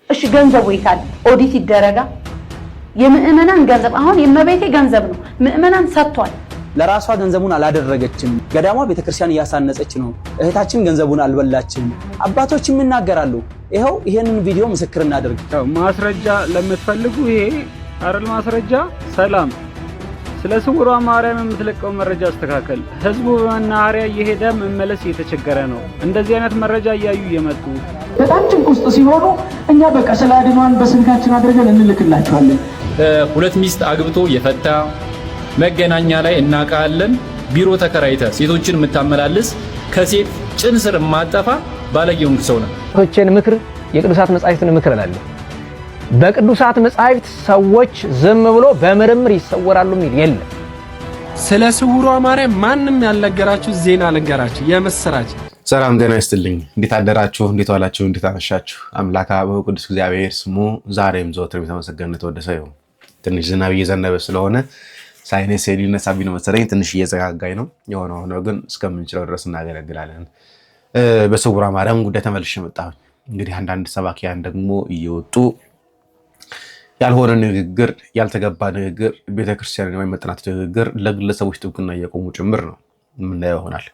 እሺ ገንዘቡ ይካል ኦዲት ይደረጋ የምእመናን ገንዘብ አሁን የመቤቴ ገንዘብ ነው ምእመናን ሰጥቷል ለራሷ ገንዘቡን አላደረገችም ገዳሟ ቤተክርስቲያን ያሳነጸች ነው እህታችን ገንዘቡን አልበላችም አባቶችም ይናገራሉ ይሄንን ቪዲዮ ምስክር እናደርግ ማስረጃ ለምትፈልጉ ይሄ አረል ማስረጃ ሰላም ስለ ስውሯ ማርያም የምትለቀው መረጃ አስተካከል ህዝቡ በመናኸሪያ እየሄደ መመለስ እየተቸገረ ነው እንደዚህ አይነት መረጃ እያዩ እየመጡ በጣም ጭንቅ ውስጥ ሲሆኑ እኛ በቃ ስላድኗን በስልካችን አድርገን እንልክላቸዋለን ሁለት ሚስት አግብቶ የፈታ መገናኛ ላይ እናቃለን ቢሮ ተከራይተ ሴቶችን የምታመላልስ ከሴት ጭን ስር ማጠፋ ባለጌውን ሰው ነው ሆቼን ምክር የቅዱሳት መጻሕፍትን ምክር አላለ በቅዱሳት መጻሕፍት ሰዎች ዝም ብሎ በመረምር ይሰወራሉ የሚል የለም ስለ ስውሯ ማርያም ማንንም ያልነገራችሁ ዜና ልንገራችሁ የምስራች ሰላም ጤና ይስጥልኝ እንዴት አደራችሁ እንዴት ዋላችሁ እንዴት አመሻችሁ አምላካ በቅዱስ እግዚአብሔር ስሙ ዛሬም ዘወትር የተመሰገነ ተወደሰ ይሁን ትንሽ ዝናብ እየዘነበ ስለሆነ ሳይነስ ሊነሳብኝ ነው መሰለኝ ትንሽ እየዘጋጋኝ ነው የሆነው ነው ግን እስከምንችለው ድረስ እናገለግላለን በስውሯ ማርያም ጉዳይ ተመልሼ መጣሁ እንግዲህ አንዳንድ ሰባኪያን ደግሞ እየወጡ ያልሆነ ንግግር ያልተገባ ንግግር ቤተክርስቲያንን የማይመጥናት ንግግር ለግለሰቦች ጥብቅና እየቆሙ ጭምር ነው ምናየው ይሆናል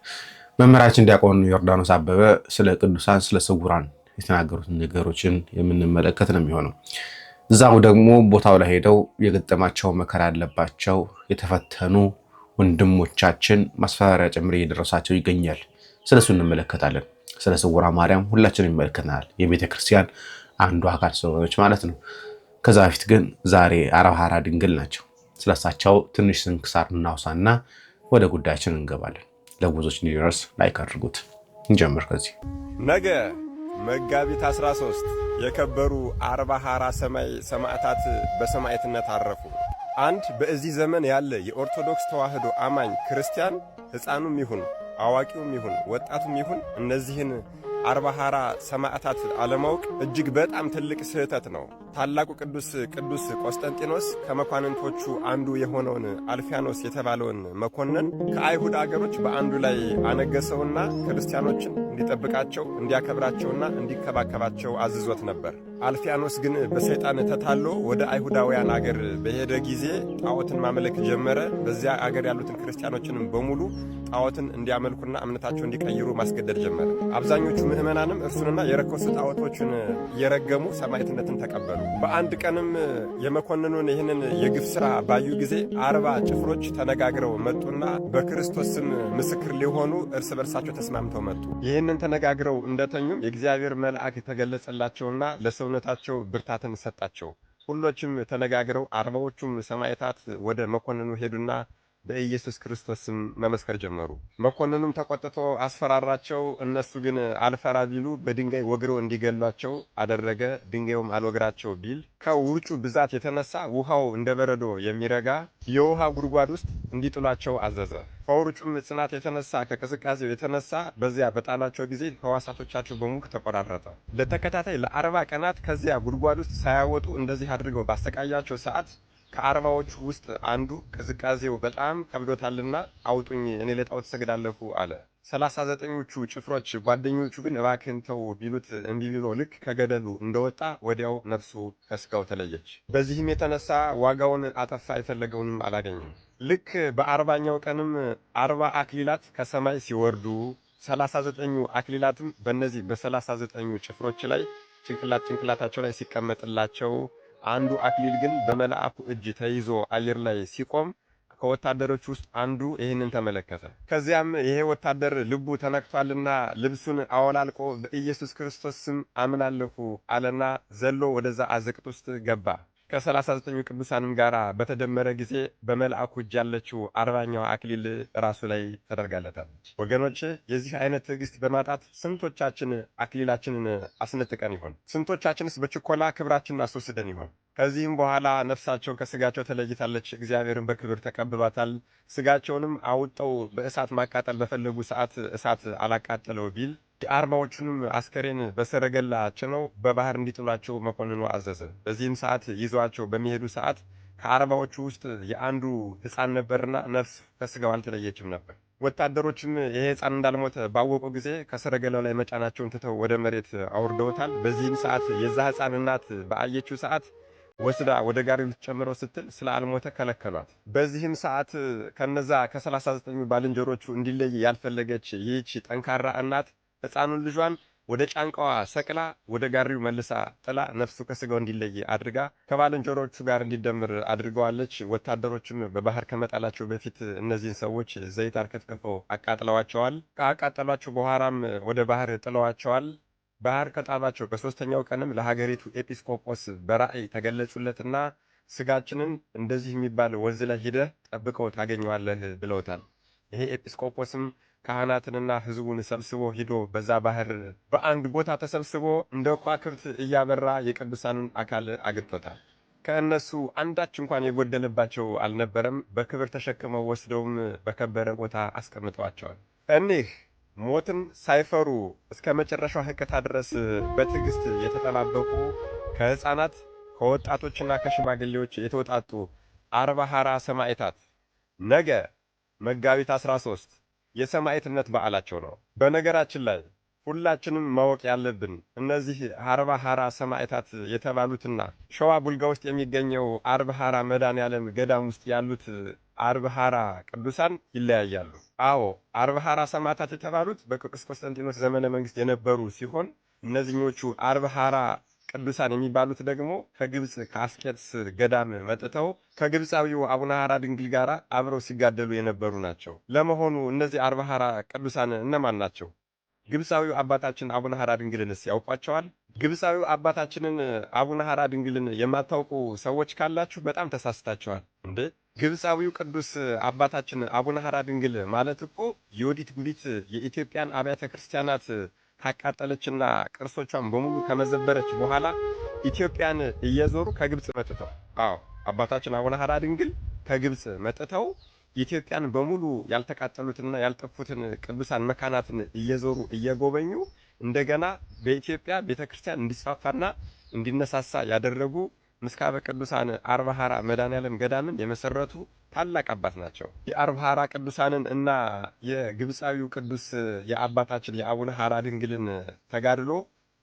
መምህራችን ዲያቆን ዮርዳኖስ አበበ ስለ ቅዱሳን ስለ ስውራን የተናገሩት ነገሮችን የምንመለከት ነው የሚሆነው እዛው ደግሞ ቦታው ላይ ሄደው የገጠማቸው መከራ ያለባቸው የተፈተኑ ወንድሞቻችን ማስፈራሪያ ጭምር እየደረሳቸው ይገኛል ስለሱ እንመለከታለን ስለ ስውሯ ማርያም ሁላችንም እንመለከታለን የቤተክርስቲያን አንዱ አካል ስለሆነች ማለት ነው ከዛ በፊት ግን ዛሬ አራሃራ ድንግል ናቸው ስለሳቸው ትንሽ ስንክሳር እናውሳና ወደ ጉዳያችን እንገባለን ለጉዞች እንዲደርስ ላይክ አድርጉት እንጀምር ከዚህ ነገ መጋቢት 13 የከበሩ 40 ሐራ ሰማይ ሰማዕታት በሰማዕትነት አረፉ አንድ በዚህ ዘመን ያለ የኦርቶዶክስ ተዋህዶ አማኝ ክርስቲያን ሕፃኑም ይሁን አዋቂውም ይሁን ወጣቱም ይሁን እነዚህን 40 ሐራ ሰማዕታት አለማወቅ እጅግ በጣም ትልቅ ስህተት ነው ታላቁ ቅዱስ ቆስጠንጢኖስ ከመኳንንቶቹ አንዱ የሆነውን አልፊያኖስ የተባለውን መኮንን ከአይሁድ አገሮች በአንዱ ላይ አነገሰውና ክርስቲያኖችን እንዲጠብቃቸው እንዲያከብራቸውና እንዲከባከባቸው አዝዞት ነበር አልፊያኖስ ግን በሰይጣን ተታሎ ወደ አይሁዳውያን አገር በሄደ ጊዜ ጣዖትን ማምለክ ጀመረ በዚያ አገር ያሉትን ክርስቲያኖችንም በሙሉ ጣዖትን እንዲያመልኩና እምነታቸውን እንዲቀይሩ ማስገደድ ጀመረ አብዛኞቹ ምእመናንም እርሱንና የረከሱ ጣዖቶችን እየረገሙ ሰማዕትነትን ተቀበሉ በአንድ ቀንም የመኮንኑን ይህንን የግፍ ሥራ ባዩ ጊዜ 40 ጭፍሮች ተነጋግረው መጡና በክርስቶስ ስም ምስክር ሊሆኑ እርስ በርሳቸው ተስማምተው መጡ ይህንን ተነጋግረው እንደተኙም የእግዚአብሔር መልአክ ተገለጸላቸውና ለሰውነታቸው ብርታትን ሰጣቸው ሁሎችም ተነጋግረው 40ዎቹም ሰማዕታት ወደ መኮንኑ ሄዱና በኢየሱስ ክርስቶስም መመስከር ጀመሩ መኮንኑም ተቆጥቶ አስፈራራቸው እነሱ ግን አልፈራ ቢሉ በድንጋይ ወግረው እንዲገሏቸው አደረገ ድንጋዩም አልወግራቸው ቢል ከውርጩ ብዛት የተነሳ ውሃው እንደበረዶ የሚረጋ የውሃ ጉድጓድ ውስጥ እንዲጥሏቸው አዘዘ ከውርጩም ጽናት የተነሳ ከቅዝቃዜው የተነሳ በዚያ በጣላቸው ጊዜ ሕዋሳቶቻቸው በሙሉ ተቆራረጠ ለተከታታይ ለ40 ቀናት ከዚያ ጉድጓድ ውስጥ ሳያወጡ እንደዚህ አድርገው ባስተቃያቸው ሰዓት ከ40ዎቹ ውስጥ አንዱ ቅዝቃዜው በጣም ከብዶታልና አውጡኝ እኔ ለጣዖት ሰግዳለሁ አለ 39ኞቹ ጭፍሮች ጓደኞቹ ግን እባክህን ተው ቢሉት እንቢ ብሎ ልክ ከገደሉ እንደወጣ ወዲያው ነፍሱ ከስጋው ተለየች በዚህም የተነሳ ዋጋውን አጠፋ የፈለገውንም አላገኘም ልክ በ40ኛው ቀንም 40 አክሊላት ከሰማይ ሲወርዱ 39ኙ አክሊላትም በእነዚህ በ39ኙ ጭፍሮች ላይ ጭንቅላታቸው ላይ ሲቀመጥላቸው አንዱ አክሊል ግን በመልአኩ እጅ ተይዞ አየር ላይ ሲቆም ከወታደሮች ውስጥ አንዱ ይህንን ተመለከተ ከዚያም ይሄ ወታደር ልቡ ተነክቷልና ልብሱን አወላልቆ በኢየሱስ ክርስቶስ ስም አምናለሁ አለና ዘሎ ወደዛ አዘቅት ውስጥ ገባ ከ39 ቅዱሳንም ጋር በተደመረ ጊዜ በመልአኩ እጅ ያለችው 40ኛው አክሊል ራሱ ላይ ተደርጋለታለች ወገኖች የዚህ አይነት ትዕግስት በማጣት ስንቶቻችን አክሊላችንን አስነጥቀን ይሆን ስንቶቻችንስ በችኮላ ክብራችንን አስወስደን ይሆን ከዚህም በኋላ ነፍሳቸው ከስጋቸው ተለይታለች እግዚአብሔርን በክብር ተቀብሏታል ስጋቸውንም አውጣው በእሳት ማቃጠል በፈለጉ ሰዓት እሳት አላቃጠለው ቢል የአርባዎቹንም አስከሬን በሰረገላ ጭነው በባህር እንዲጥሏቸው መኮንኑ አዘዘ በዚህም ሰዓት ይዟቸው በሚሄዱ ሰዓት ከአርባዎቹ ውስጥ የአንዱ ሕፃን ነበርና ነፍስ ከስጋው አልተለየችም ነበር ወታደሮችም ይሄ ሕፃን እንዳልሞተ ባወቁ ጊዜ ከሰረገላው ላይ መጫናቸውን ትተው ወደ መሬት አውርደውታል። በዚህም ሰዓት የዛ ሕፃን እናት በአየችው ሰዓት ወስዳ ወደ ጋሪው ልትጨምረው ስትል ስለ አልሞተ ከለከሏት። በዚህም ሰዓት ከነዛ ከ39 ባልንጀሮቹ እንዲለይ ያልፈለገች ይህች ጠንካራ እናት ሕፃኑን ልጇን ወደ ጫንቃዋ ሰቅላ ወደ ጋሪው መልሳ ጥላ ነፍሱ ከስጋው እንዲለይ አድርጋ ከባልንጀሮቹ ጋር እንዲደምር አድርገዋለች። ወታደሮችም በባህር ከመጣላቸው በፊት እነዚህን ሰዎች ዘይት አርከፍክፈው አቃጥለዋቸዋል። ካቃጠሏቸው በኋላም ወደ ባህር ጥለዋቸዋል። ባህር ከጣሏቸው በሶስተኛው ቀንም ለሀገሪቱ ኤጲስቆጶስ በራእይ ተገለጹለትና ስጋችንን እንደዚህ የሚባል ወንዝ ላይ ሂደህ ጠብቀው ታገኘዋለህ ብለውታል። ይሄ ኤጲስቆጶስም ካህናትንና ሕዝቡን ሰብስቦ ሂዶ በዛ ባህር በአንድ ቦታ ተሰብስቦ እንደ ከዋክብት እያበራ የቅዱሳንን አካል አግጥቶታል። ከእነሱ አንዳች እንኳን የጎደለባቸው አልነበረም። በክብር ተሸክመው ወስደውም በከበረ ቦታ አስቀምጠዋቸዋል። እኒህ ሞትን ሳይፈሩ እስከ መጨረሻው ህቅታ ድረስ በትዕግስት የተጠባበቁ ከሕፃናት ከወጣቶችና ከሽማግሌዎች የተወጣጡ 40 ሐራ ሰማዕታት ነገ መጋቢት 13 የሰማዕትነት በዓላቸው ነው። በነገራችን ላይ ሁላችንም ማወቅ ያለብን እነዚህ 40 ሐራ ሰማዕታት የተባሉትና ሸዋ ቡልጋ ውስጥ የሚገኘው 40 ሐራ መድኃኔዓለም ገዳም ውስጥ ያሉት 40 ሐራ ቅዱሳን ይለያያሉ። አዎ 40 ሐራ ሰማዕታት የተባሉት በቅዱስ ቆስጠንጢኖስ ዘመነ መንግስት የነበሩ ሲሆን እነዚህኞቹ 40 ሐራ ቅዱሳን የሚባሉት ደግሞ ከግብጽ ከአስቄጥስ ገዳም መጥተው ከግብጻዊው አቡነ ሐራ ድንግል ጋር አብረው ሲጋደሉ የነበሩ ናቸው። ለመሆኑ እነዚህ 40 ሐራ ቅዱሳን እነማን ናቸው? ግብጻዊው አባታችን አቡነ ሐራ ድንግልንስ ያውቋቸዋል? ግብጻዊው አባታችንን አቡነ ሐራ ድንግልን የማታውቁ ሰዎች ካላችሁ በጣም ተሳስታችኋል። እንዴ ግብጻዊው ቅዱስ አባታችን አቡነ ሐራ ድንግል ማለት እኮ ዮዲት ጉዲት የኢትዮጵያን አብያተ ክርስቲያናት ካቃጠለችና ቅርሶቿን በሙሉ ከመዘበረች በኋላ ኢትዮጵያን እየዞሩ ከግብጽ መጥተው አባታችን አቡነ ሐራ ድንግል ከግብጽ መጥተው ኢትዮጵያን በሙሉ ያልተቃጠሉትና ያልጠፉትን ቅዱሳን መካናትን እየዞሩ እየጎበኙ እንደገና በኢትዮጵያ ቤተክርስቲያን እንዲስፋፋና እንዲነሳሳ ያደረጉ ምስካበ ቅዱሳን 40 ሐራ መድኃኔዓለም ገዳምን የመሰረቱ ታላቅ አባት ናቸው። የ40 ሐራ ቅዱሳንን እና የግብጻዊው ቅዱስ የአባታችን የአቡነ ሐራ ድንግልን ተጋድሎ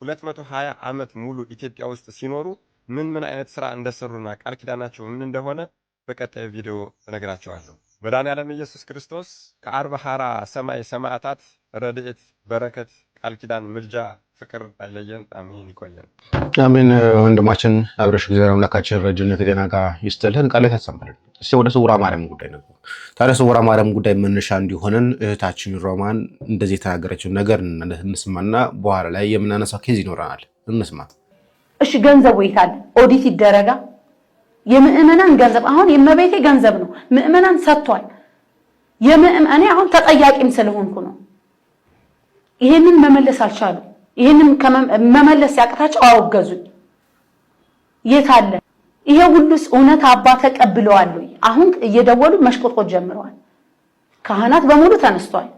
220 ዓመት ሙሉ ኢትዮጵያ ውስጥ ሲኖሩ ምን አይነት ስራ እንደሰሩና ቃል ኪዳናቸው ምን እንደሆነ በቀጣይ ቪዲዮ እነግራችኋለሁ። መድኃኔዓለም ኢየሱስ ክርስቶስ ከ40 ሐራ ሰማይ ሰማዕታት ረድኤት፣ በረከት፣ ቃል ኪዳን፣ ምልጃ፣ ፍቅር አይለየን። አሜን። ይቆየን። አሜን። ወንድማችን አብረሽ እግዚአብሔር አምላካችን ረጅም ከጤና ጋር ይስጥልን፣ ቃላት ያሰማልን። እስቲ ወደ ስውሯ ማርያም ጉዳይ ነው። ታዲያ ስውሯ ማርያም ጉዳይ መነሻ እንዲሆነን እህታችን ሮማን እንደዚህ የተናገረችው ነገር እንስማና በኋላ ላይ የምናነሳው ኬዝ ይኖረናል። እንስማ። እሺ ገንዘቡ ይታል ኦዲት ይደረጋ። የምእመናን ገንዘብ አሁን የመቤቴ ገንዘብ ነው። ምእመናን ሰጥቷል። እኔ አሁን ተጠያቂም ስለሆንኩ ነው። ይሄንን መመለስ አልቻሉ። ይሄንን መመለስ ያቅታቸው አወገዙኝ። የታለ ይሄ ሁሉስ እውነት አባ ተቀብለዋል? አሁን እየደወሉ መሽቆጥቆጥ ጀምረዋል። ካህናት በሙሉ ተነስቷል።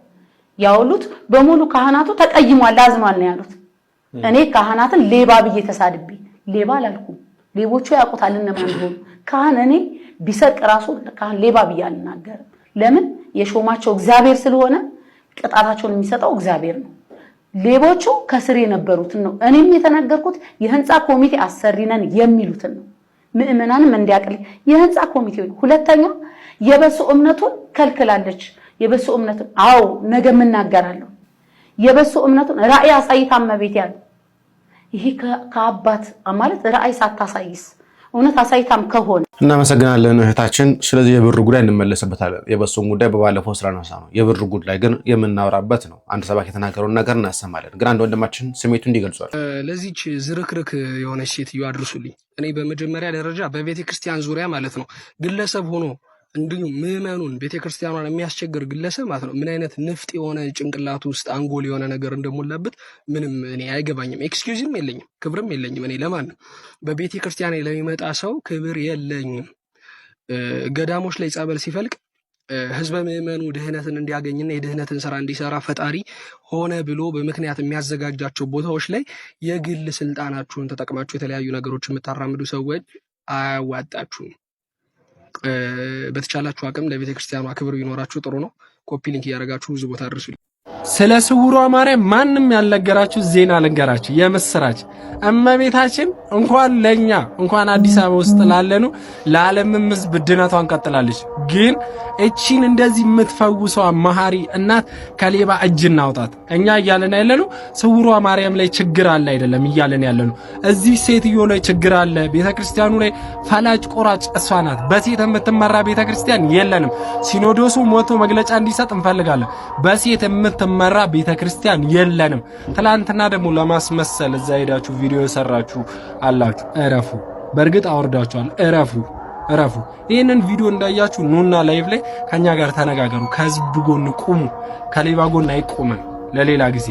ያውሉት በሙሉ ካህናቱ ተቀይሟል፣ አዝኗል ነው ያሉት። እኔ ካህናትን ሌባ ብዬ ተሳድቤ ሌባ አላልኩም። ሌቦቹ ያውቁታል እነማን እንደሆኑ። ካህን እኔ ቢሰርቅ ራሱ ካህን ሌባ ብዬ አልናገርም። ለምን? የሾማቸው እግዚአብሔር ስለሆነ ቅጣታቸውን የሚሰጠው እግዚአብሔር ነው። ሌቦቹ ከስር የነበሩትን ነው። እኔም የተናገርኩት የህንፃ ኮሚቴ አሰሪነን የሚሉትን ነው። ምእመናንም እንዲያቅል የህንፃ ኮሚቴው ነው። ሁለተኛ የበሱ እምነቱን ከልክላለች። የበሱ እምነቱን ነገ እናገራለሁ። የበሱ እምነቱን ራእይ አሳይታ እመቤት ያለ ይሄ ከአባት ማለት ራእይ ሳታሳይስ እውነት አሳይታም ከሆነ እናመሰግናለን እህታችን። ስለዚህ የብር ጉዳይ እንመለስበታለን። የበሱን ጉዳይ በባለፈው ስላነሳ ነው። የብር ጉዳይ ግን የምናወራበት ነው። አንድ ሰባኪ የተናገረውን ነገር እናሰማለን። ግን አንድ ወንድማችን ስሜቱ እንዲገልጿል። ለዚች ዝርክርክ የሆነች ሴትዮ አድርሱልኝ። እኔ በመጀመሪያ ደረጃ በቤተ ክርስቲያን ዙሪያ ማለት ነው ግለሰብ ሆኖ እንዲሁ ምዕመኑን ቤተክርስቲያኗን የሚያስቸግር ግለሰብ ማለት ነው ምን አይነት ንፍጥ የሆነ ጭንቅላት ውስጥ አንጎል የሆነ ነገር እንደሞላበት ምንም እኔ አይገባኝም። ኤክስኪዩዝም የለኝም፣ ክብርም የለኝም። እኔ ለማንም በቤተክርስቲያን ለሚመጣ ሰው ክብር የለኝም። ገዳሞች ላይ ጸበል ሲፈልቅ ህዝበ ምዕመኑ ድህነትን እንዲያገኝና የድህነትን ስራ እንዲሰራ ፈጣሪ ሆነ ብሎ በምክንያት የሚያዘጋጃቸው ቦታዎች ላይ የግል ስልጣናችሁን ተጠቅማችሁ የተለያዩ ነገሮች የምታራምዱ ሰዎች አያዋጣችሁም። በተቻላችሁ አቅም ለቤተ ክርስቲያኗ ክብር ቢኖራችሁ ጥሩ ነው። ኮፒ ሊንክ እያደረጋችሁ ብዙ ቦታ አድርሱልኝ። ስለ ስውሯ ማርያም ማንም ያልነገራችሁ ዜና ልንገራችሁ፣ የምስራች። እመቤታችን እንኳን ለኛ እንኳን አዲስ አበባ ውስጥ ላለኑ ለዓለምም ሕዝብ ድነቷን ቀጥላለች። ግን እቺን እንደዚህ የምትፈውሰው መሐሪ እናት ከሌባ እጅ እናውጣት። እኛ እያለን ያለነው ስውሯ ማርያም ላይ ችግር አለ አይደለም እያለን ያለነው፣ እዚህ ሴትዮ ላይ ችግር አለ። ቤተክርስቲያኑ ላይ ፈላጭ ቆራጭ እሷ ናት። በሴት የምትመራ ቤተክርስቲያን የለንም። ሲኖዶሱ ሞቶ መግለጫ እንዲሰጥ እንፈልጋለን። በሴት የምትመራ ቤተክርስቲያን የለንም። ትላንትና ደግሞ ለማስመሰል እዛ ሄዳችሁ ቪዲዮ ሰራችሁ አላችሁ። እረፉ። በእርግጥ አወርዳችኋል። እረፉ። ይህንን ቪዲዮ እንዳያችሁ ኑና ላይቭ ላይ ከኛ ጋር ተነጋገሩ። ከህዝብ ጎን ቁሙ። ከሌባ ጎን አይቆምም። ለሌላ ጊዜ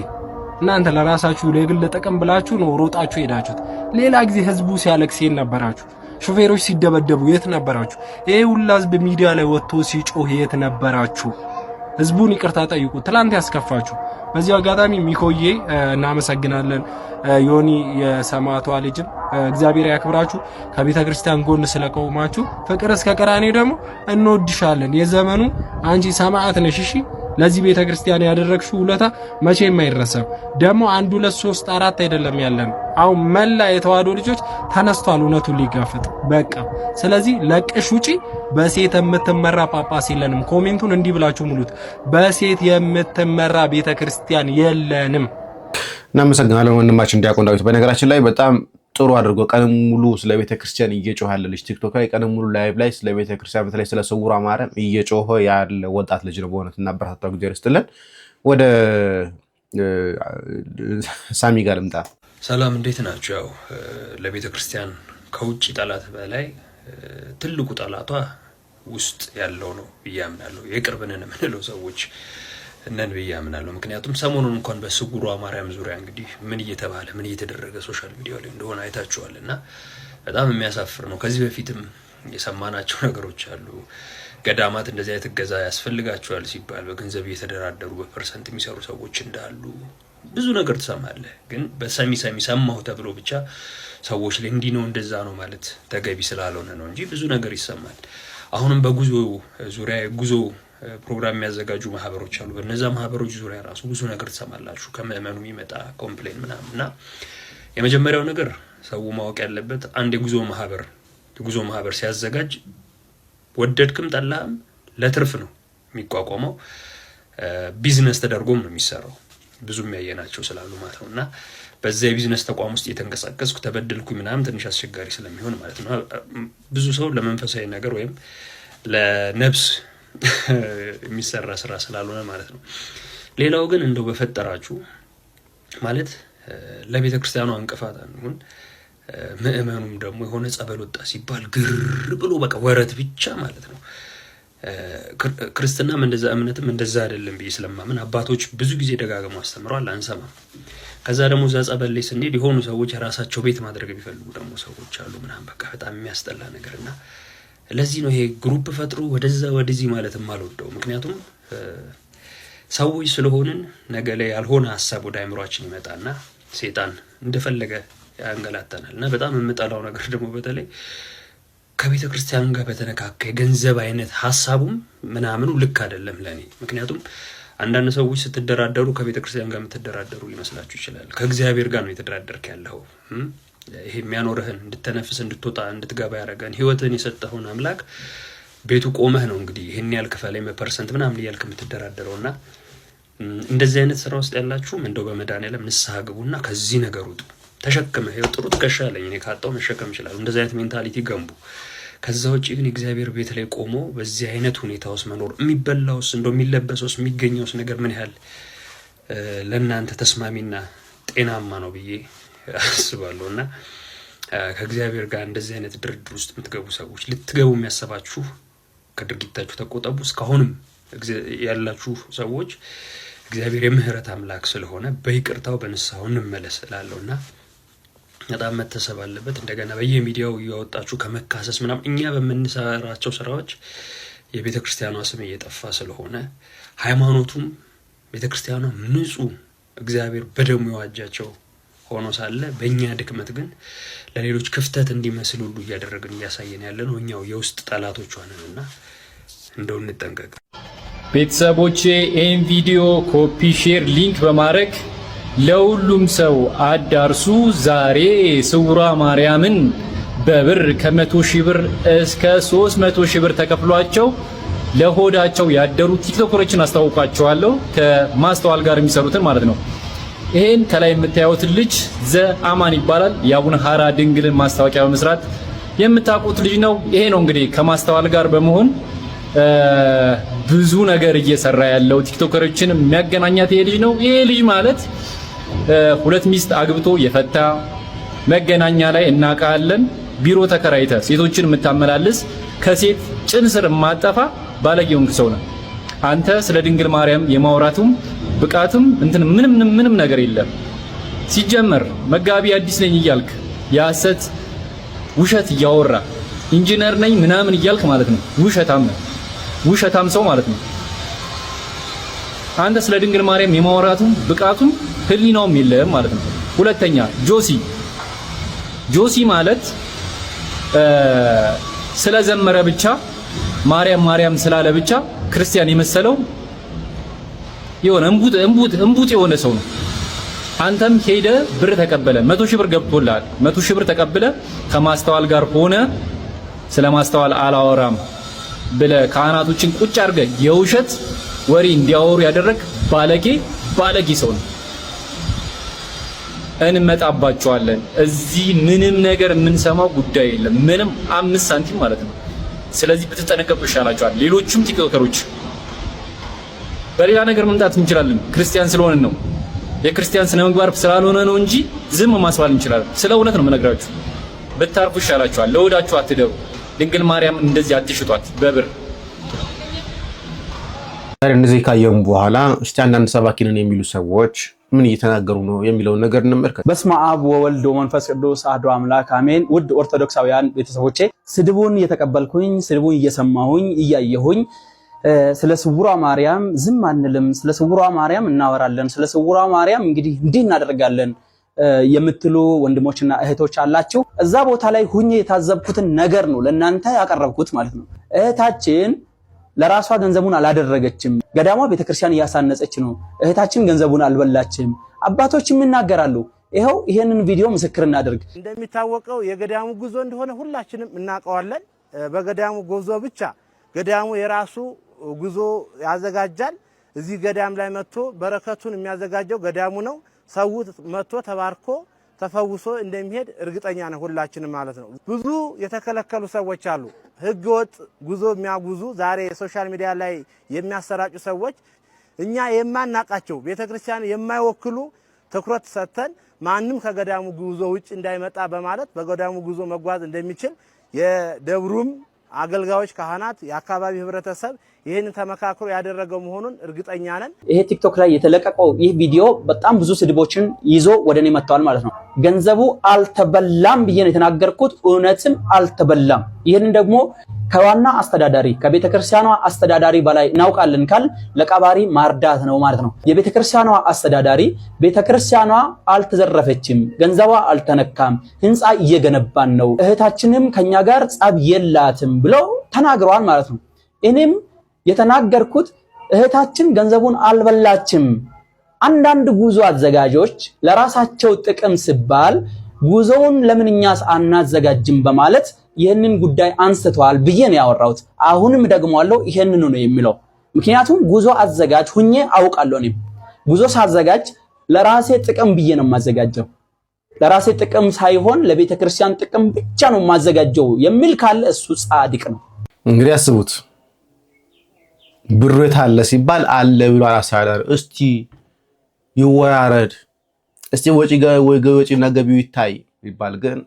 እናንተ ለራሳችሁ ለግል ጥቅም ብላችሁ ነው ሮጣችሁ ሄዳችሁት። ሌላ ጊዜ ህዝቡ ሲያለቅስ የት ነበራችሁ? ሹፌሮች ሲደበደቡ የት ነበራችሁ? ይሄ ሁላ ህዝብ ሚዲያ ላይ ወጥቶ ሲጮህ የት ነበራችሁ? ህዝቡን ይቅርታ ጠይቁ። ትላንት ያስከፋችሁ። በዚህ አጋጣሚ ሚኮዬ እናመሰግናለን። ዮኒ የሰማዕቷ ልጅም እግዚአብሔር ያክብራችሁ። ከቤተ ክርስቲያን ጎን ስለቆማችሁ ፍቅር እስከ ቀራኔው ደግሞ እንወድሻለን። የዘመኑ አንቺ ሰማዕት ነሽ። እሺ ለዚህ ቤተ ክርስቲያን ያደረግሽው ውለታ መቼም አይረሳም። ደግሞ 1 2 3 4 አይደለም ያለን። አሁን መላ የተዋህዶ ልጆች ተነስቷል እውነቱን ሊጋፈጥ በቃ። ስለዚህ ለቅሽ ውጪ። በሴት የምትመራ ጳጳስ የለንም። ኮሜንቱን እንዲህ ብላችሁ ሙሉት። በሴት የምትመራ ቤተ ክርስቲያን የለንም። እናመሰግናለን ወንድማችን ዲያቆን ዳዊት። በነገራችን ላይ በጣም ጥሩ አድርጎ ቀን ሙሉ ስለ ቤተ ክርስቲያን እየጮኸ ያለ ልጅ ቲክቶክ ላይ ቀን ሙሉ ላይቭ ላይ ስለ ቤተ ክርስቲያን በተለይ ስለ ስውሯ ማርያም እየጮኸ ያለ ወጣት ልጅ ነው። በእውነት እናበረታታው። ጊዜ ይስጥልን። ወደ ሳሚ ጋር ልምጣ። ሰላም፣ እንዴት ናችሁ? ያው ለቤተ ክርስቲያን ከውጭ ጠላት በላይ ትልቁ ጠላቷ ውስጥ ያለው ነው ብዬ አምናለሁ። የቅርብንን የምንለው ሰዎች እነን ብዬ አምናለሁ። ምክንያቱም ሰሞኑን እንኳን በስውሯ ማርያም ዙሪያ እንግዲህ ምን እየተባለ ምን እየተደረገ ሶሻል ሚዲያ ላይ እንደሆነ አይታችኋል እና በጣም የሚያሳፍር ነው። ከዚህ በፊትም የሰማናቸው ነገሮች አሉ። ገዳማት እንደዚህ አይነት እገዛ ያስፈልጋቸዋል ሲባል በገንዘብ እየተደራደሩ በፐርሰንት የሚሰሩ ሰዎች እንዳሉ ብዙ ነገር ትሰማለህ። ግን በሰሚ ሰማሁ ተብሎ ብቻ ሰዎች ላይ እንዲህ ነው እንደዛ ነው ማለት ተገቢ ስላልሆነ ነው እንጂ ብዙ ነገር ይሰማል። አሁንም በጉዞ ዙሪያ ጉዞ ፕሮግራም የሚያዘጋጁ ማህበሮች አሉ። በእነዛ ማህበሮች ዙሪያ ራሱ ብዙ ነገር ትሰማላችሁ። ከምዕመኑ የሚመጣ ኮምፕሌን ምናምንና የመጀመሪያው ነገር ሰው ማወቅ ያለበት አንድ የጉዞ ማህበር ሲያዘጋጅ ወደድክም ጠላህም ለትርፍ ነው የሚቋቋመው። ቢዝነስ ተደርጎም ነው የሚሰራው። ብዙ የሚያየናቸው ስላሉ ማለት ነውና በዛ የቢዝነስ ተቋም ውስጥ የተንቀሳቀስኩ ተበደልኩኝ ምናምን ትንሽ አስቸጋሪ ስለሚሆን ማለት ነው። ብዙ ሰው ለመንፈሳዊ ነገር ወይም ለነፍስ የሚሰራ ስራ ስላልሆነ ማለት ነው። ሌላው ግን እንደው በፈጠራችሁ ማለት ለቤተ ክርስቲያኗ እንቅፋት አንሁን። ምዕመኑም ደግሞ የሆነ ጸበል ወጣ ሲባል ግር ብሎ በቃ ወረት ብቻ ማለት ነው። ክርስትናም እንደዛ እምነትም እንደዛ አይደለም ብዬ ስለማምን አባቶች ብዙ ጊዜ ደጋግመው አስተምረዋል፣ አንሰማም። ከዛ ደግሞ እዛ ጸበል ላይ ስንሄድ የሆኑ ሰዎች የራሳቸው ቤት ማድረግ የሚፈልጉ ደግሞ ሰዎች አሉ ምናምን በቃ በጣም የሚያስጠላ ነገርና ለዚህ ነው ይሄ ግሩፕ ፈጥሮ ወደዛ ወደዚህ ማለትም አልወደው። ምክንያቱም ሰዎች ስለሆንን ነገ ላይ ያልሆነ ሐሳብ ወደ አእምሯችን ይመጣና ሴጣን እንደፈለገ ያንገላታናል። እና በጣም የምጠላው ነገር ደግሞ በተለይ ከቤተ ክርስቲያን ጋር በተነካከ የገንዘብ አይነት ሐሳቡም ምናምኑ ልክ አይደለም ለኔ። ምክንያቱም አንዳንድ ሰዎች ስትደራደሩ ከቤተ ክርስቲያን ጋር የምትደራደሩ ሊመስላችሁ ይችላል። ከእግዚአብሔር ጋር ነው የተደራደርክ ያለው። ይሄ የሚያኖርህን እንድትተነፍስ እንድትወጣ እንድትገባ ያደረገን ህይወትን የሰጠውን አምላክ ቤቱ ቆመህ ነው እንግዲህ ይሄን ያህል ክፈለኝ በፐርሰንት ምናምን እያልክ የምትደራደረውና እንደዚህ አይነት ስራ ውስጥ ያላችሁም እንደው በመድኃኒዓለም ንስሐ ግቡና ከዚህ ነገር ውጡ። ተሸክመህ ይኸው ጥሩ ትከሻ አለኝ እኔ ካጣው መሸከም ይችላል። እንደዚህ አይነት ሜንታሊቲ ገንቡ። ከዛ ውጪ ግን እግዚአብሔር ቤት ላይ ቆሞ በዚህ አይነት ሁኔታ ውስጥ መኖር የሚበላውስ እንደው የሚለበሰውስ የሚገኘውስ ነገር ምን ያህል ለእናንተ ተስማሚና ጤናማ ነው ብዬ አስባለሁና ከእግዚአብሔር ጋር እንደዚህ አይነት ድርድር ውስጥ የምትገቡ ሰዎች ልትገቡ የሚያሰባችሁ ከድርጊታችሁ ተቆጠቡ። እስካሁንም ያላችሁ ሰዎች እግዚአብሔር የምህረት አምላክ ስለሆነ በይቅርታው በንስሐው እንመለስ እላለሁና በጣም መተሰብ አለበት። እንደገና በየሚዲያው እያወጣችሁ ከመካሰስ ምናምን እኛ በምንሰራቸው ስራዎች የቤተ ክርስቲያኗ ስም እየጠፋ ስለሆነ ሃይማኖቱም ቤተ ክርስቲያኗ ንጹህ እግዚአብሔር በደሙ የዋጃቸው ሆኖ ሳለ በእኛ ድክመት ግን ለሌሎች ክፍተት እንዲመስል ሁሉ እያደረግን እያሳየን ያለ ነው። እኛው የውስጥ ጠላቶች ሆነንና እንደው እንጠንቀቅ። ቤተሰቦቼ ይህን ቪዲዮ ኮፒ ሼር ሊንክ በማድረግ ለሁሉም ሰው አዳርሱ። ዛሬ ስውሯ ማርያምን በብር ከ100,000 ብር እስከ 300,000 ብር ተከፍሏቸው ለሆዳቸው ያደሩ ቲክቶከሮችን አስተዋውቃቸዋለሁ። ከማስተዋል ጋር የሚሰሩትን ማለት ነው። ይሄን ከላይ የምታዩት ልጅ ዘአማን ይባላል። የአቡነ ሐራ ድንግልን ማስታወቂያ በመስራት የምታውቁት ልጅ ነው። ይሄ ነው እንግዲህ ከማስተዋል ጋር በመሆን ብዙ ነገር እየሰራ ያለው ቲክቶከሮችን የሚያገናኛት ይሄ ልጅ ነው። ይሄ ልጅ ማለት 2 ሚስት አግብቶ የፈታ መገናኛ ላይ እናውቃለን። ቢሮ ተከራይተ ሴቶችን የምታመላልስ ከሴት ጭን ስር የማጠፋ ባለጌውን ሰው ነው። አንተ ስለ ድንግል ማርያም የማውራቱም ብቃቱም እንትን ምንም ነገር የለም። ሲጀመር መጋቢ አዲስ ነኝ እያልክ የሐሰት ውሸት እያወራ ኢንጂነር ነኝ ምናምን እያልክ ማለት ነው። ውሸታም ሰው ማለት ነው። አንተ ስለ ድንግል ማርያም የማውራቱም ብቃቱም ህሊናውም የለም ማለት ነው። ሁለተኛ ጆሲ ማለት ስለዘመረ ብቻ ማርያም ስላለ ብቻ ክርስቲያን የመሰለው የሆነ እንቡጥ የሆነ ሰው ነው። አንተም ሄደ ብር ተቀበለ 100,000 ብር ገብቶልሃል። 100,000 ብር ተቀበለ ከማስተዋል ጋር ሆነ ስለማስተዋል አላወራም ብለ ካህናቶችን ቁጭ አድርገ የውሸት ወሬ እንዲያወሩ ያደረግ ባለጌ ሰው ነው። እንመጣባቸዋለን። እዚህ ምንም ነገር የምንሰማው ጉዳይ የለም። ምንም 5 ሳንቲም ማለት ነው። ስለዚህ ብትጠነቀቁ ይሻላችኋል። ሌሎችም ቲክቶከሮች በሌላ ነገር መምጣት እንችላለን። ክርስቲያን ስለሆነን ነው። የክርስቲያን ስነ ምግባር ስላልሆነ ነው እንጂ ዝም ማስባል እንችላለን። ስለ እውነት ነው የምነግራችሁ። ብታርፉ ይሻላችኋል። ለወዳችሁ አትደሩ። ድንግል ማርያም እንደዚህ አትሽጧት በብር። እንደዚህ ካየም በኋላ እስቲ አንዳንድ ሰባኪ ነን የሚሉ ሰዎች ምን እየተናገሩ ነው የሚለውን ነገር እንመልከት። በስመ አብ ወወልድ ወመንፈስ ቅዱስ አሐዱ አምላክ አሜን። ውድ ኦርቶዶክሳውያን ቤተሰቦቼ ስድቡን እየተቀበልኩኝ ስድቡን እየሰማሁኝ እያየሁኝ ስለ ስውሯ ማርያም ዝም አንልም፣ ስለ ስውሯ ማርያም እናወራለን፣ ስለ ስውሯ ማርያም እንግዲህ እንዲህ እናደርጋለን የምትሉ ወንድሞችና እህቶች አላችሁ። እዛ ቦታ ላይ ሁኜ የታዘብኩትን ነገር ነው ለእናንተ ያቀረብኩት ማለት ነው። እህታችን ለራሷ ገንዘቡን አላደረገችም። ገዳሟ ቤተክርስቲያን እያሳነጸች ነው። እህታችን ገንዘቡን አልበላችም። አባቶችም ይናገራሉ። ይሄው ይሄንን ቪዲዮ ምስክር እናድርግ። እንደሚታወቀው የገዳሙ ጉዞ እንደሆነ ሁላችንም እናውቀዋለን። በገዳሙ ጉዞ ብቻ ገዳሙ የራሱ ጉዞ ያዘጋጃል። እዚህ ገዳም ላይ መጥቶ በረከቱን የሚያዘጋጀው ገዳሙ ነው። ሰው መጥቶ ተባርኮ ተፈውሶ እንደሚሄድ እርግጠኛ ነው ሁላችንም ማለት ነው። ብዙ የተከለከሉ ሰዎች አሉ። ህገወጥ ጉዞ የሚያጉዙ ዛሬ ሶሻል ሚዲያ ላይ የሚያሰራጩ ሰዎች እኛ የማናቃቸው ቤተክርስቲያን የማይወክሉ ትኩረት ሰጥተን ማንም ከገዳሙ ጉዞ ውጭ እንዳይመጣ በማለት በገዳሙ ጉዞ መጓዝ እንደሚችል የደብሩም አገልጋዮች ካህናት፣ የአካባቢ ህብረተሰብ ይሄን ተመካክሮ ያደረገው መሆኑን እርግጠኛ ነን። ይሄ ቲክቶክ ላይ የተለቀቀው ይህ ቪዲዮ በጣም ብዙ ስድቦችን ይዞ ወደኔ መጥቷል ማለት ነው። ገንዘቡ አልተበላም ብዬ ነው የተናገርኩት። እውነትም አልተበላም። ይሄንን ደግሞ ከዋና አስተዳዳሪ ከቤተክርስቲያኗ አስተዳዳሪ በላይ እናውቃለን ካል ለቀባሪ ማርዳት ነው ማለት ነው። የቤተክርስቲያኗ አስተዳዳሪ ቤተክርስቲያኗ አልተዘረፈችም፣ ገንዘቧ አልተነካም፣ ህንፃ እየገነባን ነው፣ እህታችንም ከኛ ጋር ጸብ የላትም ብለው ተናግረዋል ማለት ነው። እኔም የተናገርኩት እህታችን ገንዘቡን አልበላችም። አንዳንድ ጉዞ አዘጋጆች ለራሳቸው ጥቅም ሲባል ጉዞውን ለምንኛስ አናዘጋጅም በማለት ይህንን ጉዳይ አንስተዋል ብዬ ነው ያወራሁት። አሁንም ደግሞአለሁ ይሄንን ነው የሚለው። ምክንያቱም ጉዞ አዘጋጅ ሁኜ አውቃለሁ። እኔም ጉዞ ሳዘጋጅ ለራሴ ጥቅም ብዬ ነው የማዘጋጀው። ለራሴ ጥቅም ሳይሆን ለቤተ ክርስቲያን ጥቅም ብቻ ነው የማዘጋጀው የሚል ካለ እሱ ጻድቅ ነው። እንግዲህ አስቡት፣ ብሩ የታለ ሲባል አለ ብሎ አላሳዳር። እስቲ ይወራረድ፣ እስቲ ወጪና ገቢው ይታይ ይባል። ግን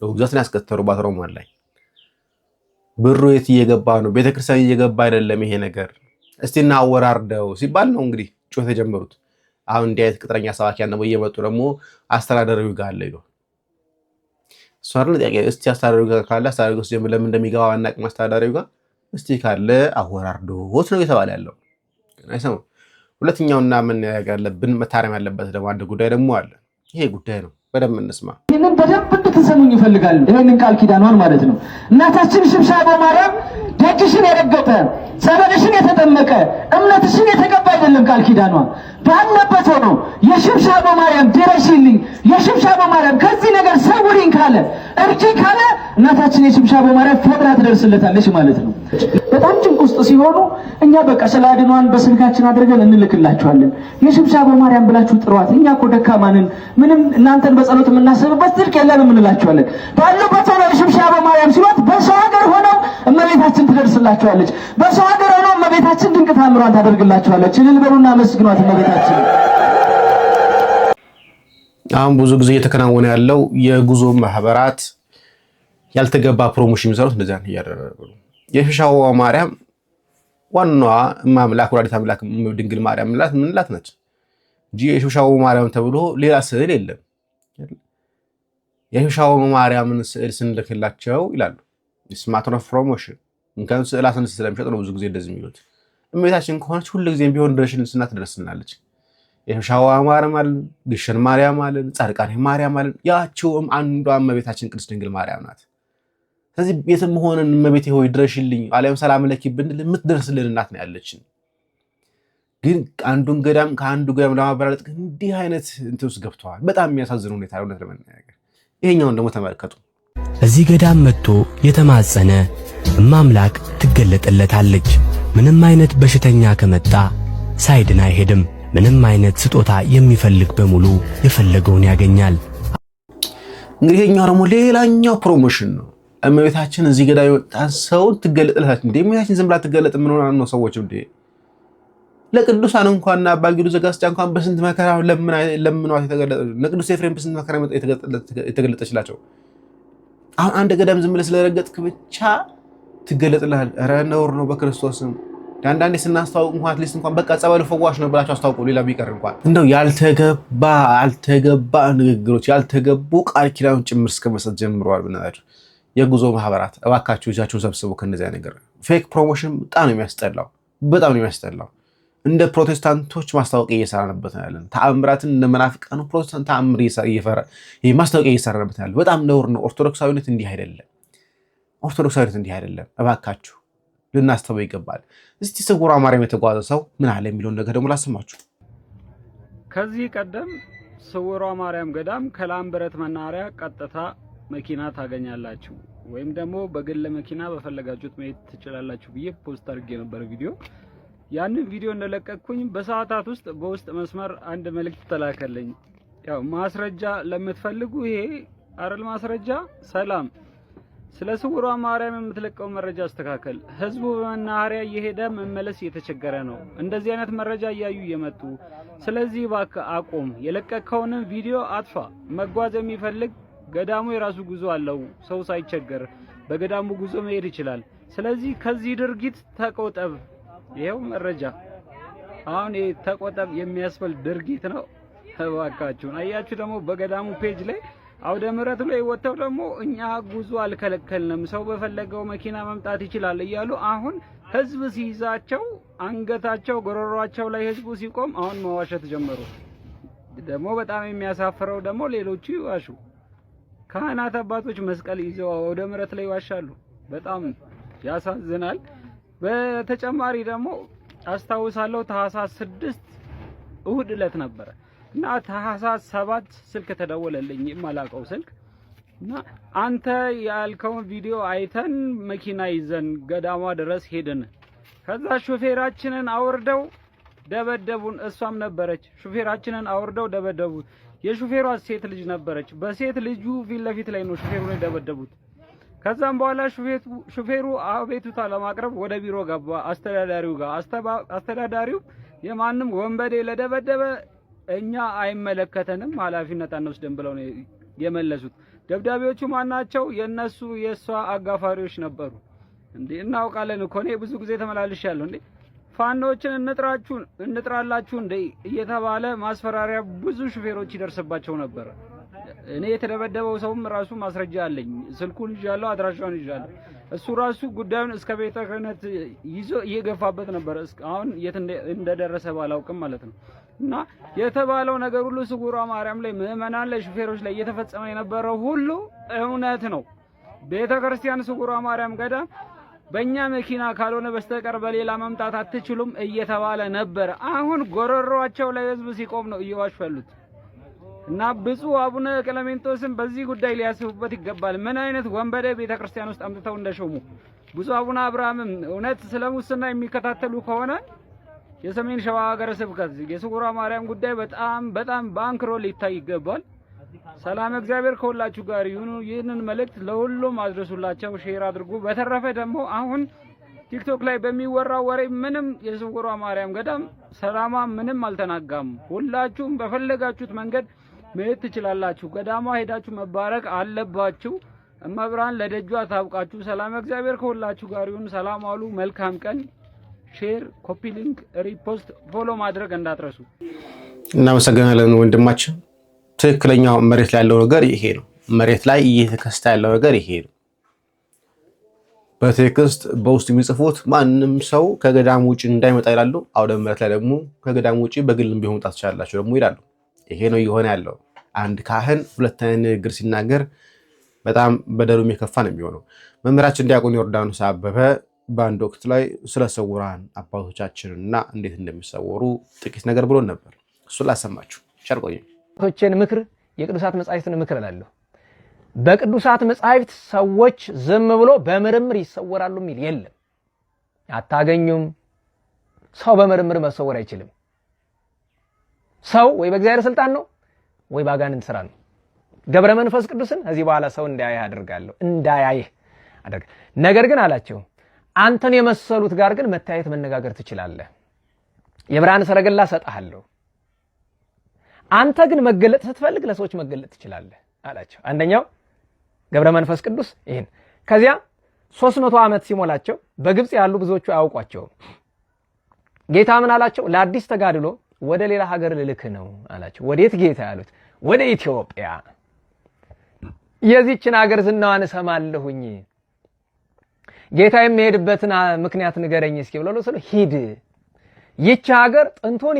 ውግዘትን ያስከተሩ ባትሮማን ላይ ብሩ የት እየገባ ነው? ቤተክርስቲያን እየገባ አይደለም ይሄ ነገር፣ እስቲ እናወራርደው ሲባል ነው እንግዲህ ጮህ የጀመሩት። አሁን እንዲህ አይነት ቅጥረኛ ሰባኪያን ደግሞ እየመጡ ደግሞ አስተዳደሪው ጋር አለ ይሉ ሷርን ጥያቄ። እስቲ አስተዳደሪው ጋር ካለ አስተዳደሪው ሲጀምር ለምን እንደሚገባ አናውቅም። አስተዳደሪው ጋር እስቲ ካለ አወራርዶት ነው እየተባለ ያለው። አይሰማም። ሁለተኛውና ምን ያለብን መታረም ያለበት ደግሞ አንድ ጉዳይ ደግሞ አለ። ይሄ ጉዳይ ነው፣ በደንብ እንስማ። ይሄንን በደንብ እንድትሰሙኝ ይፈልጋል። ይሄንን ቃል ኪዳኗን ማለት ነው። እናታችን ሽብሻቦ ማርያም ደጅሽን የረገጠ ጸበልሽን የተጠመቀ እምነትሽን የተቀባ አይደለም ቃል ኪዳኗ ባለበት ሆኖ የሽብሻቦ ማርያም ድረሽልኝ፣ የሽብሻቦ ማርያም ከዚህ ነገር ሰውሪኝ ካለ እርጂ ካለ እናታችን የሽብሻቦ ማርያም ፈጥራ ትደርስለታለች ማለት ነው። በጣም ጭንቅ ውስጥ ሲሆኑ እኛ በቃ ስለ አድኗን በስልካችን አድርገን እንልክላችኋለን። የሽብሻቦ ማርያም ብላችሁ ጥሯት፣ እኛ እኮ ደካማ ነን፣ ምንም እናንተን በጸሎት የምናስብበት ስልክ የለንም እንላችኋለን። ባለበት ሆነው የሽብሻቦ ማርያም ሲሏት በሰው ሀገር ሆነው እመቤታችን ትደርስላችኋለች። በሰው ሀገር ሆነው እመቤታችን ድንቅ ታምሯን ታደርግላችኋለች። እልል በሉና መስግኗት እመቤታችን። አሁን ብዙ ጊዜ እየተከናወነ ያለው የጉዞ ማህበራት ያልተገባ ፕሮሞሽን የሚሰሩት እንደዛ ነው እያደረጉ ነው። የሽብሻቦ ማርያም ዋናዋ ማምላክ ወላዲተ አምላክ ድንግል ማርያም ምንላት ነች እንጂ የሽብሻቦ ማርያም ተብሎ ሌላ ስዕል የለም። የሽብሻቦ ማርያምን ስዕል ስንልክላቸው ይላሉ ስማርት ፕሮሞሽን እንኳን ስዕላትን ስለሚሸጥ ነው ብዙ ጊዜ እንደዚህ የሚሉት። እመቤታችን ከሆነች ሁሉ ጊዜም ቢሆን ድረሽልንና ትደርስልናለች። የሽብሻቦ ማርያም አለ፣ ግሸን ማርያም አለ፣ ጻድቃኔ ማርያም አለ። ያቺውም አንዷ እመቤታችን ቅድስት ድንግል ማርያም ናት። ስለዚህ ቤትም ሆነን እመቤቴ ሆይ ድረሽልኝ አለይም ሰላም ለኪ ብንል የምትደርስልን እናት ነው ያለችን። ግን አንዱን ገዳም ከአንዱ ገዳም ለማበላለጥ እንዲህ አይነት እንትን ውስጥ ገብተዋል። በጣም የሚያሳዝን ሁኔታ ነው ለመናገር። ይሄኛውን ደግሞ ተመልከቱ። እዚህ ገዳም መጥቶ የተማጸነ እማምላክ ትገለጥለታለች። ምንም አይነት በሽተኛ ከመጣ ሳይድን አይሄድም። ምንም አይነት ስጦታ የሚፈልግ በሙሉ የፈለገውን ያገኛል። እንግዲህ ይሄኛው ደግሞ ሌላኛው ፕሮሞሽን ነው። እመቤታችን እዚህ ገዳም የወጣን ሰው ትገለጥለታለች። እንዴ እመቤታችን ዝም ብላ ትገለጥ ምን ሆነ ነው ሰዎች እንዴ? ለቅዱሳን እንኳን አባ ጊዮርጊስ ዘጋስጫ እንኳን በስንት መከራ ለምኗት የተገለጠ ለቅዱስ ኤፍሬም በስንት መከራ የተገለጠችላቸው። አሁን አንድ ገዳም ዝም ብለህ ስለረገጥክ ብቻ ትገለጥልሃል። ኧረ ነውር ነው በክርስቶስም። አንዳንዴ ስናስተዋውቅ እንኳን አትሊስት እንኳን በቃ ጸበሉ ፈዋሽ ነው ብላችሁ አስተዋውቁ። ሌላ ቢቀር እንኳን እንደው ያልተገባ ንግግሮች ያልተገቡ ቃል ኪዳኖች ጭምር እስከመስጠት ጀምረዋል። ብናችሁ የጉዞ ማህበራት እባካችሁ እጃችሁን ሰብስቡ ከነዚያ ነገር። ፌክ ፕሮሞሽን በጣም ነው የሚያስጠላው። እንደ ፕሮቴስታንቶች ማስታወቂያ እየሰራንበት ነው ያለን። ተአምራትን እንደ መናፍቃኑ ፕሮቴስታንት ተአምር ማስታወቂያ እየሰራንበት ያለው በጣም ነውር ነው። ኦርቶዶክሳዊነት እንዲህ አይደለም። እባካችሁ ልናስተው ይገባል። እስቲ ስውሯ ማርያም የተጓዘ ሰው ምን አለ የሚለውን ነገር ደግሞ ላሰማችሁ። ከዚህ ቀደም ስውሯ ማርያም ገዳም ከላምበረት መናኸሪያ ቀጥታ መኪና ታገኛላችሁ ወይም ደግሞ በግል መኪና በፈለጋችሁት መሄድ ትችላላችሁ ብዬ ፖስት አድርጌ ነበር ቪዲዮ። ያንን ቪዲዮ እንደለቀቅኩኝ በሰዓታት ውስጥ በውስጥ መስመር አንድ መልእክት ተላከልኝ። ያው ማስረጃ ለምትፈልጉ ይሄ አረል ማስረጃ ሰላም ስለ ስውሯ ማርያም የምትለቀው መረጃ አስተካከል። ህዝቡ በመናኸሪያ እየሄደ መመለስ እየተቸገረ ነው። እንደዚህ አይነት መረጃ እያዩ እየመጡ ስለዚህ እባክህ አቁም። የለቀቀውንም ቪዲዮ አጥፋ። መጓዝ የሚፈልግ ገዳሙ የራሱ ጉዞ አለው። ሰው ሳይቸገር በገዳሙ ጉዞ መሄድ ይችላል። ስለዚህ ከዚህ ድርጊት ተቆጠብ። ይሄው መረጃ አሁን ተቆጠብ የሚያስፈል ድርጊት ነው። እባካችሁን አያችሁ። ደግሞ በገዳሙ ፔጅ ላይ አውደ ምሕረት ላይ ወጥተው ደግሞ እኛ ጉዞ አልከለከልንም፣ ሰው በፈለገው መኪና መምጣት ይችላል እያሉ አሁን ህዝብ ሲይዛቸው አንገታቸው ጎረሯቸው ላይ ህዝቡ ሲቆም አሁን መዋሸት ጀመሩ። ደግሞ በጣም የሚያሳፍረው ደግሞ ሌሎቹ ይዋሹ። ካህናት አባቶች መስቀል ይዘው አውደ ምሕረት ላይ ይዋሻሉ። በጣም ያሳዝናል። በተጨማሪ ደግሞ አስታውሳለሁ ታህሳስ 6 እሁድ ዕለት ነበር እና ታህሳስ 7 ስልክ ተደወለልኝ የማላቀው ስልክ እና አንተ ያልከውን ቪዲዮ አይተን መኪና ይዘን ገዳሟ ድረስ ሄድን። ከዛ ሹፌራችንን አወርደው ደበደቡን። እሷም ነበረች። ሹፌራችንን አወርደው ደበደቡ። የሹፌሯ ሴት ልጅ ነበረች። በሴት ልጁ ፊት ለፊት ላይ ነው ሹፌሩን የደበደቡት። ከዛም በኋላ ሹፌሩ አቤቱታ ለማቅረብ ወደ ቢሮ ገባ፣ አስተዳዳሪው ጋር። አስተዳዳሪው የማንም ወንበዴ ለደበደበ እኛ አይመለከተንም፣ ኃላፊነት አንወስድም ብለው ነው የመለሱት። ደብዳቤዎቹ ማናቸው? የሷ አጋፋሪዎች ነበሩ። እንዴ እናውቃለን እኮ እኔ ብዙ ጊዜ ተመላልሻለሁ። እንዴ ፋኖችን እንጥራላችሁ እንዴ እየተባለ ማስፈራሪያ ብዙ ሹፌሮች ይደርስባቸው ነበር። እኔ የተደበደበው ሰውም ራሱ ማስረጃ አለኝ። ስልኩን ይዣለሁ፣ አድራሻውን ይዣለሁ። እሱ ራሱ ጉዳዩን እስከ ቤተ ክህነት ይዞ እየገፋበት ነበር። አሁን የት እንደደረሰ ባላውቅም ማለት ነው። እና የተባለው ነገር ሁሉ ስውሯ ማርያም ላይ ምዕመናን ላይ ሹፌሮች ላይ እየተፈጸመ የነበረው ሁሉ እውነት ነው። ቤተ ክርስቲያን ስውሯ ማርያም ገዳም በእኛ መኪና ካልሆነ በስተቀር በሌላ መምጣት አትችሉም እየተባለ ነበር። አሁን ጎረሯቸው ላይ ህዝብ ሲቆም ነው እየዋሸሉት። እና ብፁዕ አቡነ ቀለሜንጦስም በዚህ ጉዳይ ሊያስቡበት ይገባል። ምን አይነት ወንበዴ ቤተክርስቲያን ውስጥ አምጥተው እንደሾሙ። ብፁዕ አቡነ አብርሃምም እውነት ስለ ሙስና የሚከታተሉ ከሆነ የሰሜን ሸዋ ሀገረ ስብከት የስውሯ ማርያም ጉዳይ በጣም በአንክሮ ሊታይ ይገባል። ሰላም እግዚአብሔር ከሁላችሁ ጋር ይሁን። ይህንን መልእክት ለሁሉም አድርሱላቸው፣ ሼር አድርጉ። በተረፈ ደግሞ አሁን ቲክቶክ ላይ በሚወራው ወሬ ምንም የስውሯ ማርያም ገዳም ሰላማ ምንም አልተናጋም። ሁላችሁም በፈለጋችሁት መንገድ መሄድ ትችላላችሁ። ገዳማ ሄዳችሁ መባረክ አለባችሁ። እመብርሃን ለደጇ ታብቃችሁ። ሰላም እግዚአብሔር ከሁላችሁ ጋር ይሁን። ሰላም አሉ። መልካም ቀን። ሼር፣ ኮፒ ሊንክ፣ ሪፖስት፣ ፎሎ ማድረግ እንዳትረሱ። እናመሰግናለን ወንድማችን። ትክክለኛው መሬት ላይ ያለው ነገር ይሄ ነው። መሬት ላይ እየተከሰተ ያለው ነገር ይሄ ነው። በቴክስት በውስጥ የሚጽፉት ማንም ሰው ከገዳም ውጪ እንዳይመጣ ይላሉ። አውደ ምሕረት ላይ ደግሞ ከገዳም ውጪ በግልም ቢሆን መምጣት ትችላላችሁ ደግሞ ይላሉ። ይሄ ነው እየሆነ ያለው። አንድ ካህን ሁለት አይነት ንግግር ሲናገር በጣም በደሉ የከፋ ነው የሚሆነው። መምህራችን ዲያቆን ዮርዳኖስ አበበ በአንድ ወቅት ላይ ስለ ስውራን አባቶቻችንና እንዴት እንደሚሰወሩ ጥቂት ነገር ብሎ ነበር። እሱን ላሰማችሁ። ቸርቆኝ ቶችን ምክር የቅዱሳት መጻሕፍትን ምክር እላለሁ። በቅዱሳት መጻሕፍት ሰዎች ዝም ብሎ በምርምር ይሰወራሉ የሚል የለም። አታገኙም። ሰው በምርምር መሰወር አይችልም። ሰው ወይ በእግዚአብሔር ስልጣን ነው ወይ ባጋንንት ስራ ነው። ገብረ መንፈስ ቅዱስን እዚህ በኋላ ሰው እንዳያይ አደርጋለሁ እንዳያይህ አደርግ። ነገር ግን አላቸው አንተን የመሰሉት ጋር ግን መታየት መነጋገር ትችላለህ። የብርሃን ሰረገላ ሰጣለሁ። አንተ ግን መገለጥ ስትፈልግ ለሰዎች መገለጥ ትችላለህ አላቸው። አንደኛው ገብረ መንፈስ ቅዱስ ይሄን። ከዚያ 300 ዓመት ሲሞላቸው በግብጽ ያሉ ብዙዎቹ አያውቋቸው። ጌታ ምን አላቸው? ለአዲስ ተጋድሎ ወደ ሌላ ሀገር ልልክ ነው አላቸው። ወዴት ጌታ ያሉት? ወደ ኢትዮጵያ። የዚችን ሀገር ዝናዋን እሰማለሁኝ። ጌታ የሚሄድበትን ምክንያት ንገረኝ እስኪ ብሎ ለሰው ሂድ። ይህች ሀገር ጥንቶን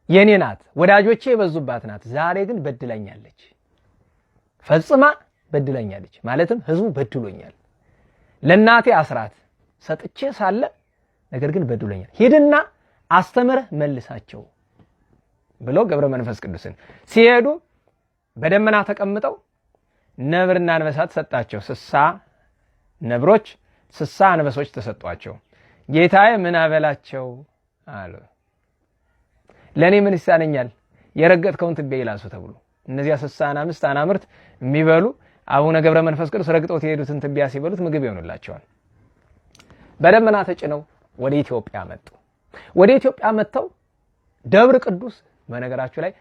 የኔ ናት፣ ወዳጆቼ የበዙባት ናት። ዛሬ ግን በድለኛለች፣ ፈጽማ በድለኛለች። ማለትም ህዝቡ በድሎኛል። ለናቴ አስራት ሰጥቼ ሳለ ነገር ግን በድሎኛል። ሂድና አስተምረህ መልሳቸው ብሎ ገብረ መንፈስ ቅዱስን ሲሄዱ በደመና ተቀምጠው ነብርና አንበሳት ሰጣቸው። 60 ነብሮች 60 አንበሶች ተሰጧቸው። ጌታዬ ምን አበላቸው አሉ። ለኔ ምን ይሳነኛል? የረገጥከውን ትቤ ይላሱ ተብሎ እነዚያ 65 አናምርት የሚበሉ አቡነ ገብረ መንፈስ ቅዱስ ረግጦት የሄዱትን ትቢያ ሲበሉት ምግብ ይሆንላቸዋል። በደመና ተጭነው ወደ ኢትዮጵያ መጡ። ወደ ኢትዮጵያ መጥተው ደብረ ቅዱስ፣ በነገራችሁ ላይ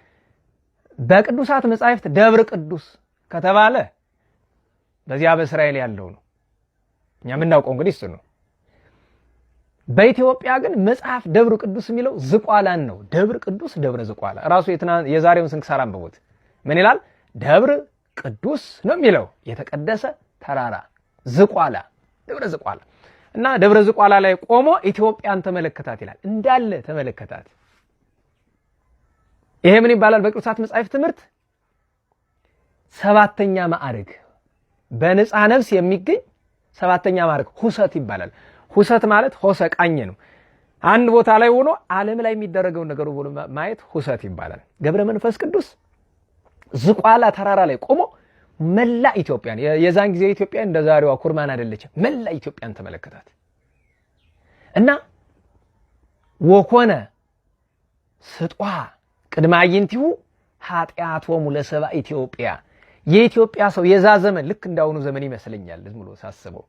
በቅዱሳት መጻሕፍት ደብረ ቅዱስ ከተባለ በዚያ በእስራኤል ያለው ነው። እኛ የምናውቀው እንግዲህ እሱ ነው። በኢትዮጵያ ግን መጽሐፍ ደብረ ቅዱስ የሚለው ዝቋላን ነው። ደብረ ቅዱስ፣ ደብረ ዝቋላ። ራሱ የዛሬውን ስንክሳር አንብቡት። ምን ይላል? ደብረ ቅዱስ ነው የሚለው የተቀደሰ ተራራ ዝቋላ፣ ደብረ ዝቋላ። እና ደብረ ዝቋላ ላይ ቆሞ ኢትዮጵያን ተመለከታት ይላል። እንዳለ ተመለከታት። ይሄ ምን ይባላል? በቅዱሳት መጻሕፍት ትምህርት 7ኛ ማዕረግ፣ በንጻ ነፍስ የሚገኝ 7ኛ ማዕረግ ሁሰት ይባላል። ሁሰት ማለት ሆሰ ቃኘ ነው። አንድ ቦታ ላይ ሆኖ ዓለም ላይ የሚደረገው ነገር ሁሉ ማየት ሁሰት ይባላል። ገብረ መንፈስ ቅዱስ ዝቋላ ተራራ ላይ ቆሞ መላ ኢትዮጵያን፣ የዛን ጊዜ ኢትዮጵያ እንደ ዛሬዋ ኩርማን አይደለችም፣ መላ ኢትዮጵያን ተመለከታት እና ወኮነ ስጧ ቅድመ አዕይንቲሁ ኃጢአቶሙ ለሰብአ ኢትዮጵያ። የኢትዮጵያ ሰው የዛ ዘመን ልክ እንዳሁኑ ዘመን ይመስለኛል ዝም ብሎ ሳስበው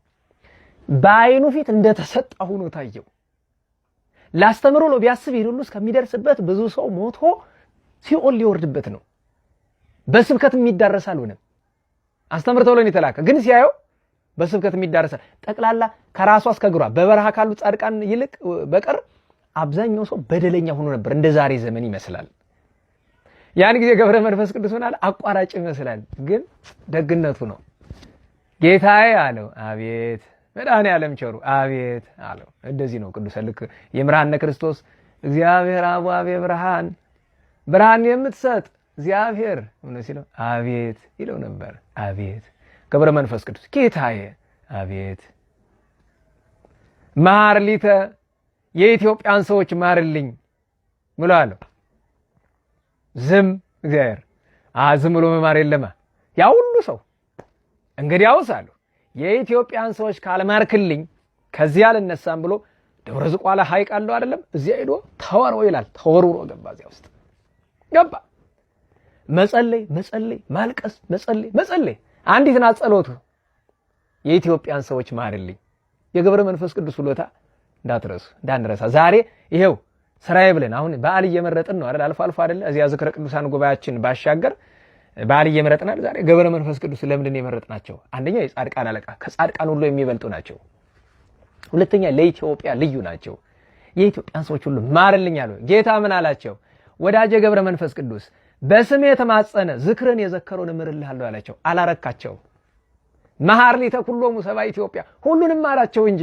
በአይኑ ፊት እንደተሰጠ ሆኖ ታየው። ላስተምሮ ነው ቢያስብ ይሄን ሁሉ እስከሚደርስበት ብዙ ሰው ሞቶ ሲኦል ሊወርድበት ነው። በስብከት የሚዳረስ አልሆነም። አስተምር ተብሎ ነው የተላከ። ግን ሲያየው በስብከት የሚዳረስ ጠቅላላ ከራሱ እስከ እግሯ በበረሃ ካሉ ጻድቃን ይልቅ በቀር አብዛኛው ሰው በደለኛ ሆኖ ነበር። እንደ ዛሬ ዘመን ይመስላል። ያን ጊዜ ገብረ መንፈስ ቅዱስ ሆናል አቋራጭ ይመስላል። ግን ደግነቱ ነው። ጌታዬ አለው አቤት፣ መድኃኔ ዓለም ቸሩ አቤት አለው። እንደዚህ ነው ቅዱስ ልክ የምርሃነ ክርስቶስ እግዚአብሔር አብ አቤ ብርሃን፣ ብርሃን የምትሰጥ እግዚአብሔር ምን ሲለው አቤት ይለው ነበር። አቤት ገብረ መንፈስ ቅዱስ ጌታዬ አቤት ማርሊተ የኢትዮጵያን ሰዎች ማርልኝ ብሏል። ዝም እግዚአብሔር ዝም ብሎ መማር የለማ ያ ሁሉ ሰው እንግዲያውስ አሉ የኢትዮጵያን ሰዎች ካልማርክልኝ ከዚያ አልነሳም ብሎ ደብረ ዝቋላ ሐይቅ አለው አይደለም እዚያ ሄዶ ተወርው ይላል። ተወርውሮ ገባ፣ እዚያ ውስጥ ገባ። መጸለይ መጸለይ ማልቀስ መጸለይ መጸለይ አንዲት ናት ጸሎቱ የኢትዮጵያን ሰዎች ማርልኝ። የገብረ መንፈስ ቅዱስ ውለታ እንዳንረሳ። ዛሬ ይሄው ስራዬ ብለን አሁን በዓል እየመረጥን ነው አይደል? አልፎ አልፎ አይደል? እዚያ ዝክረ ቅዱሳን ጉባኤያችን ባሻገር በዓል እየመረጥናል። ዛሬ ገብረ መንፈስ ቅዱስ ለምንድን ነው የመረጥናቸው? አንደኛ የጻድቃን አለቃ ከጻድቃን ሁሉ የሚበልጡ ናቸው። ሁለተኛ ለኢትዮጵያ ልዩ ናቸው። የኢትዮጵያን ሰዎች ሁሉ ማርልኝ አሉ። ጌታ ምን አላቸው? ወዳጄ ገብረ መንፈስ ቅዱስ በስሜ የተማጸነ ዝክርን የዘከረውን እምርልሃለሁ አላቸው። አላረካቸው። መሐር ሊተ ኩሎሙ ሰብአ ኢትዮጵያ ሁሉንም ማራቸው እንጂ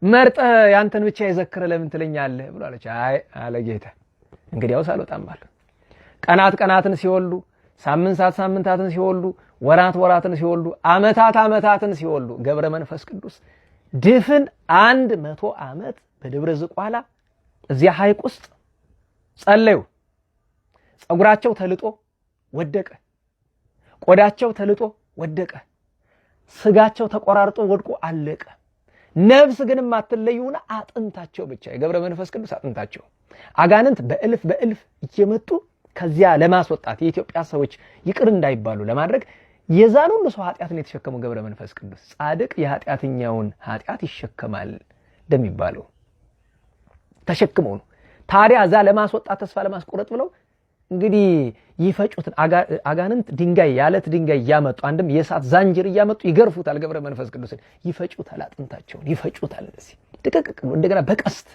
መርጠህ ያንተን ብቻ የዘከረ ለምን ትለኛለህ ብሎ አለች። አይ አለ ጌታ እንግዲያውስ አልወጣም አለ። ቀናት ቀናትን ሲወልዱ፣ ሳምንታት ሳምንታትን ሲወልዱ፣ ወራት ወራትን ሲወልዱ፣ አመታት አመታትን ሲወልዱ ገብረ መንፈስ ቅዱስ ድፍን 100 ዓመት በደብረ ዝቋላ እዚያ ሐይቅ ውስጥ ጸለዩ። ጸጉራቸው ተልጦ ወደቀ፣ ቆዳቸው ተልጦ ወደቀ፣ ስጋቸው ተቆራርጦ ወድቆ አለቀ። ነፍስ ግን ማትለዩና አጥንታቸው ብቻ የገብረ መንፈስ ቅዱስ አጥንታቸው አጋንንት በእልፍ በእልፍ እየመጡ ከዚያ ለማስወጣት የኢትዮጵያ ሰዎች ይቅር እንዳይባሉ ለማድረግ የዛን ሁሉ ሰው ኃጢአትን የተሸከመው ገብረ መንፈስ ቅዱስ ጻድቅ የኃጢአተኛውን ኃጢአት ይሸከማል እንደሚባለው ተሸክመው ነው። ታዲያ እዛ ለማስወጣት ተስፋ ለማስቆረጥ ብለው እንግዲህ ይፈጩትን አጋንንት ድንጋይ ያለት ድንጋይ ያመጡ አንድም የእሳት ዛንጅር ያመጡ ይገርፉታል። ገብረ መንፈስ ቅዱስን ይፈጩታል፣ አጥንታቸውን ይፈጩታል። እንደዚህ ድቅቅ እንደገና በቀስት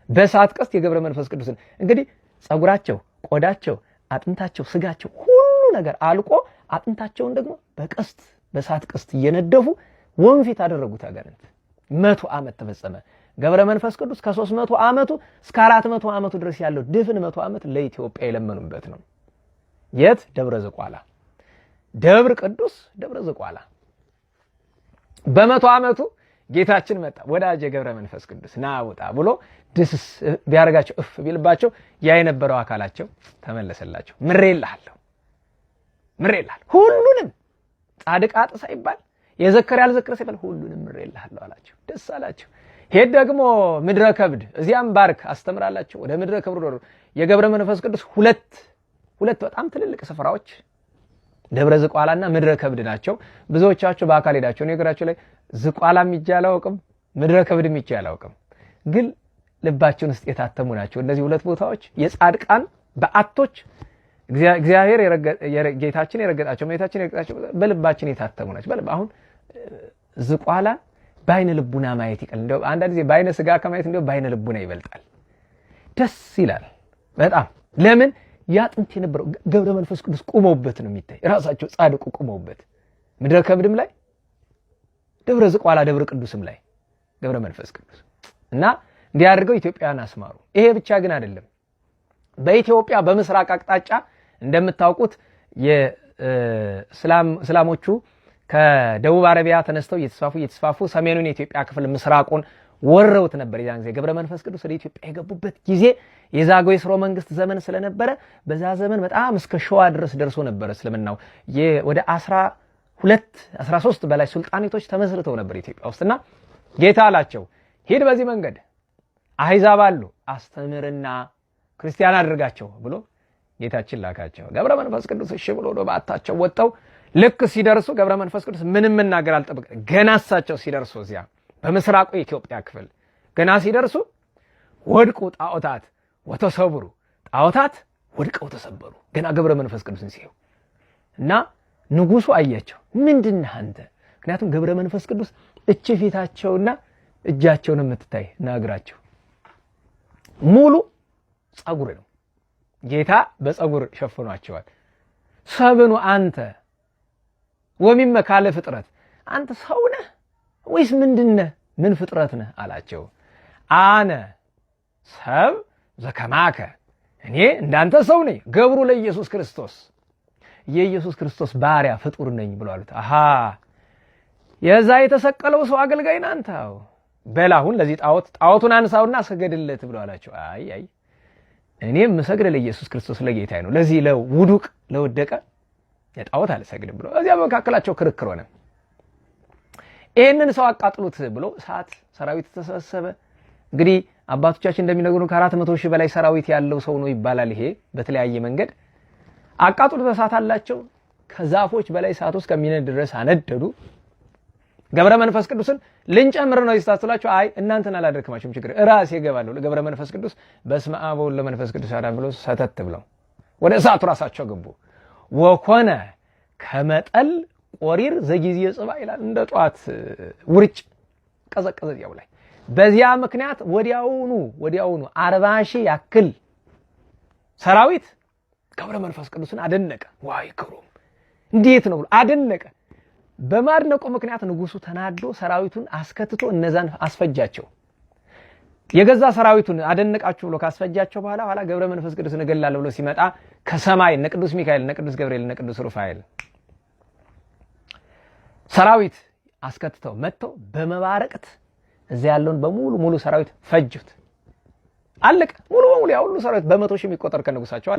በእሳት ቀስት የገብረ መንፈስ ቅዱስን እንግዲህ ጸጉራቸው፣ ቆዳቸው፣ አጥንታቸው፣ ስጋቸው ሁሉ ነገር አልቆ አጥንታቸውን ደግሞ በቀስት በእሳት ቀስት እየነደፉ ወንፊት አደረጉት አጋንንት። 100 ዓመት ተፈጸመ። ገብረ መንፈስ ቅዱስ ከ300 ዓመቱ እስከ 400 ዓመቱ ድረስ ያለው ድፍን 100 ዓመት ለኢትዮጵያ የለመኑበት ነው። የት? ደብረ ዝቋላ። ደብረ ቅዱስ ደብረ ዝቋላ። በ100 ዓመቱ ጌታችን መጣ። ወዳጄ ገብረ መንፈስ ቅዱስ ና ውጣ ብሎ ድስስ ቢያርጋቸው እፍ ቢልባቸው ያ የነበረው አካላቸው ተመለሰላቸው። ምሬልሃለሁ ሁሉንም ጻድቅ አጥ ሳይባል የዘከረ ያልዘከረ ሳይባል ሁሉንም ምሬልሃለሁ አላቸው። ደስ አላቸው። ሄድ ደግሞ ምድረ ከብድ እዚያም ባርክ አስተምራላቸው። ወደ ምድረ ከብድ ወሩ የገብረ መንፈስ ቅዱስ ሁለት በጣም ትልልቅ ስፍራዎች ደብረ ዝቋላና ምድረ ከብድ ናቸው። ብዙዎቻችሁ በአካል ሄዳችሁ ነገራችሁ ላይ ዝቋላም ይጃል አውቅም ምድረ ከብድም ይጃል አውቅም፣ ግን ልባችን ውስጥ የታተሙ ናቸው። እነዚህ ሁለት ቦታዎች የጻድቃን በአቶች እግዚአብሔር ጌታችን የረገጣቸው መይታችን የረገጣቸው በልባችን የታተሙ ናቸው። አሁን ዝቋላ በአይነ ልቡና ማየት ይቀል። እንደው አንዳንድ ጊዜ በአይነ ስጋ ከማየት እንደው በአይነ ልቡና ይበልጣል። ደስ ይላል በጣም። ለምን ያጥንት የነበረው ገብረ መንፈስ ቅዱስ ቁመውበት ነው የሚታይ። ራሳቸው ጻድቁ ቁመውበት ምድረ ከብድም ላይ ደብረ ዝቋላ ደብረ ቅዱስም ላይ ገብረ መንፈስ ቅዱስ እና እንዲያደርገው ኢትዮጵያን አስማሩ። ይሄ ብቻ ግን አይደለም። በኢትዮጵያ በምስራቅ አቅጣጫ እንደምታውቁት የእስላሞቹ ከደቡብ አረቢያ ተነስተው እየተስፋፉ ሰሜኑን የኢትዮጵያ ክፍል ምስራቁን ወረውት ነበር። ያን ጊዜ ገብረ መንፈስ ቅዱስ ወደ ኢትዮጵያ የገቡበት ጊዜ የዛጉዌ ሥርወ መንግስት ዘመን ስለነበረ በዛ ዘመን በጣም እስከ ሸዋ ድረስ ደርሶ ነበር እስልምናው። ወደ 13 በላይ ሱልጣኔቶች ተመስርተው ነበር ኢትዮጵያ ውስጥና ጌታ አላቸው ሂድ በዚህ መንገድ አህዛብ አሉ አስተምርና ክርስቲያን አድርጋቸው ብሎ ጌታችን ላካቸው። ገብረ መንፈስ ቅዱስ እሺ ብሎ ወደ ባታቸው ወጣው። ልክ ሲደርሱ ገብረ መንፈስ ቅዱስ ምንም መናገር አልጠበቀ። ገና እሳቸው ሲደርሱ እዚያ በምስራቁ የኢትዮጵያ ክፍል ገና ሲደርሱ ወድቁ ጣዖታት ወተሰብሩ፣ ጣዖታት ወድቀው ተሰበሩ። ገና ገብረ መንፈስ ቅዱስን ሲያዩ እና ንጉሱ አያቸው። ምንድነህ አንተ? ምክንያቱም ገብረ መንፈስ ቅዱስ እቺ ፊታቸውና እጃቸውን የምትታይ ናግራቸው ሙሉ ጸጉር ነው። ጌታ በጸጉር ሸፍኗቸዋል። ሰብኑ አንተ ወሚመ ካለ ፍጥረት፣ አንተ ሰው ነህ ወይስ ምንድነህ? ምን ፍጥረት ነህ አላቸው። አነ ሰብ ዘከማከ፣ እኔ እንዳንተ ሰው ነኝ። ገብሩ ለኢየሱስ ክርስቶስ፣ የኢየሱስ ክርስቶስ ባሪያ ፍጡር ነኝ ብሎ አሉት። አሃ የዛ የተሰቀለው ሰው አገልጋይ ናንታው በላሁን ለዚህ ጣዖቱን አንሳውና ሰገድለት ብሎ አላቸው። አይ እኔም ሰግድ ለኢየሱስ ክርስቶስ ለጌታዬ ነው፣ ለዚህ ለውዱቅ ለወደቀ የጣዖት አልሰግድም ብሎ እዚያ በመካከላቸው ክርክር ሆነ። ይሄንን ሰው አቃጥሉት ብሎ ሰራዊት ተሰበሰበ። እንግዲህ አባቶቻችን እንደሚነግሩ ከ400 ሺህ በላይ ሰራዊት ያለው ሰው ነው ይባላል። ይሄ በተለያየ መንገድ አቃጥሉት እሳት አላቸው። ከዛፎች በላይ እሳት ውስጥ ከሚነድ ድረስ አነደዱ። ገብረ መንፈስ ቅዱስን ልንጨምር ነው ይስታስላችሁ። አይ እናንተን አላደርክማችሁም ችግር ራሴ እገባለሁ። ለገብረ መንፈስ ቅዱስ በስመ አብ ወወልድ ወመንፈስ ቅዱስ አሐዱ ብሎ ሰተት ብለው ወደ እሳቱ ራሳቸው ገቡ። ወኮነ ከመጠል ቆሪር ዘጊዜ ጽባ ይላል። እንደ ጧት ውርጭ ቀዘቀዘ ያው ላይ። በዚያ ምክንያት ወዲያውኑ 40 ሺህ ያክል ሰራዊት ገብረ መንፈስ ቅዱስን አደነቀ። ዋይ ክሩም እንዴት ነው አደነቀ። በማድነቁ ምክንያት ንጉሱ ተናዶ ሰራዊቱን አስከትቶ እነዛን አስፈጃቸው። የገዛ ሰራዊቱን አደነቃችሁ ብሎ ካስፈጃቸው በኋላ ገብረ መንፈስ ቅዱስን እገላለሁ ብሎ ሲመጣ ከሰማይ እነ ቅዱስ ሚካኤል እነ ቅዱስ ገብርኤል እነ ቅዱስ ሩፋኤል ሰራዊት አስከትተው መጥተው በመባረቅት እዚያ ያለውን ሙሉ ሰራዊት ፈጁት። አለቀ። ሙሉ በሙሉ ያው ሁሉ ሰራዊት በመቶ ሺህ የሚቆጠር ከንጉሳቸው